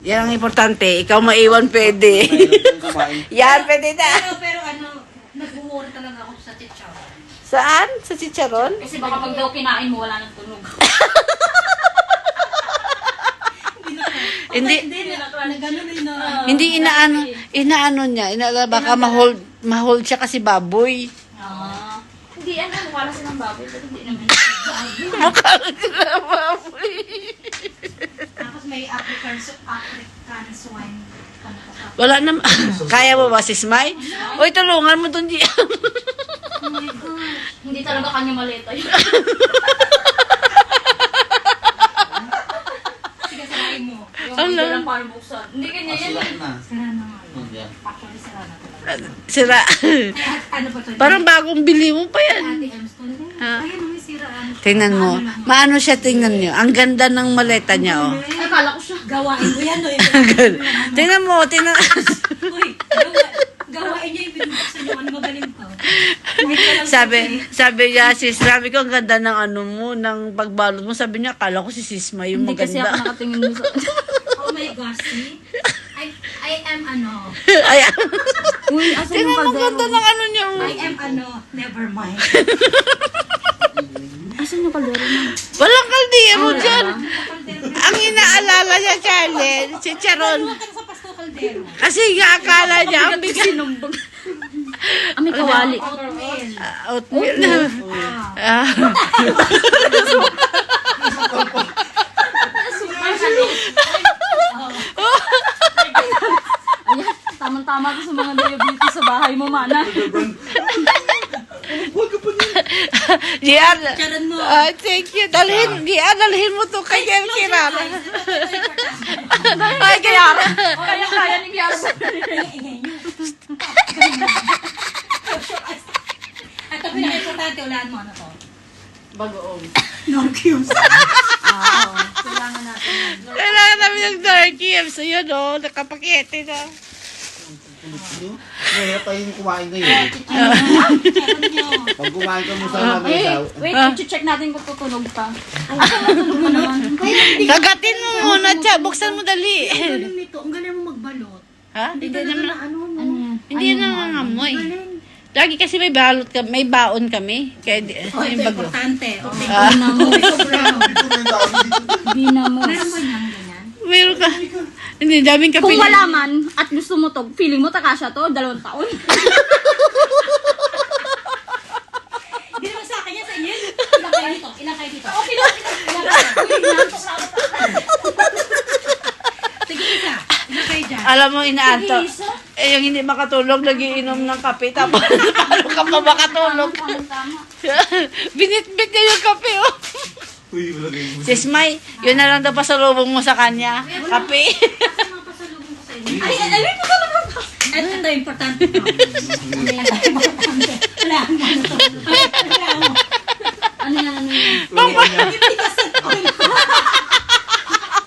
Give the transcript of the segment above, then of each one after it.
Yan ang importante. Ikaw maiwan pwede. Yan, pwede na. Pero nag-worry talaga ako sa chicharon. Saan? Sa chicharon? Kasi baka pag daw kinain mo, wala nang tunog. Hindi. Hindi na. Inaano niya. Baka ma-hold siya kasi baboy. Hindi, mukha lang silang baboy. Pero hindi naman. Mukha lang sila baboy. Tapos may African swine. Wala naman. Kaya mo ba si Smay? Uy, tulungan mo dun diyan. Oh my God. Hindi talaga kanya maleta yun. Sige, sarain mo. Yung Ano? hindi lang para buksan. Hindi kanya yan. Sara na nga. Actually, sara na talaga. Sira. Ano ba ito? Parang bagong bili mo pa yan. Ate Emstone. Ha? Ayan, may siraan. Tingnan mo. Maano siya, tingnan niyo. Ang ganda ng maleta niya, oh. Ay, akala ko siya. Gawain mo yan, no? Tingnan mo, tingnan. Uy, gawain niya yung binubuksan yung ano magaling ko. sabi niya, sabi ko, ang ganda ng ano mo, ng pagbalot mo. Sabi niya, akala ko si Sisma yung Hindi kasi ako maganda. nakatingin mo sa... Oh my gosh, see? I am ano. Ayan. Uy, asan Tingnan yung mo, kaldero? ganda ng ano niya. I am ano. Never mind. Asan yung kaldero mo? Walang kaldero Wala dyan. ba? Ang inaalala niya, Charlie, si Charon. Huwag ka sa Pasto Caldero. Kasi nga akala niya, ang bigat. Sinumbog. May kawali. Oatmeal. Oatmeal na. Ah. Ayan, tamang-tama to sa mga diabetes sa bahay mo, mana. Gian. Charon mo. Thank you. Dalhin mo to kay Kiara. Ay, kaya kaya ni Kiara. At ito pinaka-importante, ulaan mo ano to? Bagoong. Norcubes. Kailangan natin yan. Kailangan namin ng dark cubes. So yun o, nakapakete na. Kaya tayong kumain ngayon. Charon nyo. Pag kumain ka mo sa mga Wait, i-check natin kung tutunog pa. Ay, tutunog mo naman. Kagatin mo muna, Cha. Buksan mo dali. Ang galing nito. Ang galing mo magbalot. Ha? Hindi naman. Ano mo? Ano yan? Hindi na nangangamoy. Lagi kasi may balot ka, may baon kami. Kaya Oh, ito yung bago. importante. Okay. Dinamo. Brown. Dinamo. Meron ba niyang ganyan? Meron ka. Hindi, daming kapili. Kung wala man, at gusto mo to, feeling mo takasya to, 2 taon. Hindi naman sa akin yan, sa inyo. Ilang kayo dito? Ilang kayo dito? Okay lang. Ilang kayo? Sige, isa. Ilang kayo dyan? Alam mo, inaanto. Yung hindi makatulog, nagiinom ng kape. Tapos, paano ka pa makatulog? Tama. Binitbit niya yung kape, oh. Sis May, yun na lang daw pasalubong mo sa kanya. Kape. Mga pasalubong ko sa inyo. Ay, may pasalubong ko. Ito importante to. Wala mo ano to. Wala mo. Ano yan, ano yan?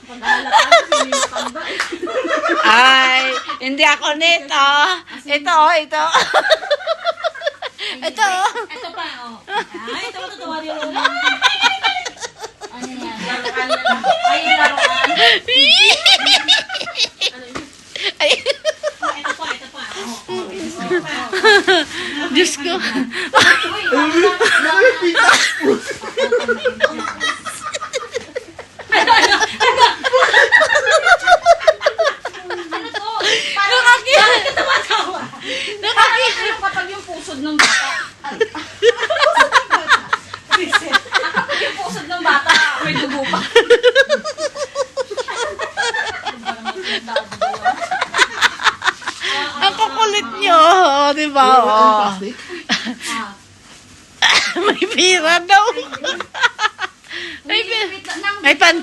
Pag-aalatan, sino yung matanda? Ay, hindi ako nito. Ito, oh, ito. Ito, oh. Ito pa, oh. Ay, ito matutuwa rin yung Ano yan? Laruan na lang. Ay, laruan. Ay, ito pa, ito pa. Oh, ito pa. Diyos ko. Uy, ano to? Nakakita. Tumatawa. Nakakita. Ano kapag yung pusod ng bata? Kapag yung pusod ng bata, may dugo pa. Ang kukulit nyo. Oh, di ba? Oh. May pira daw. May panty.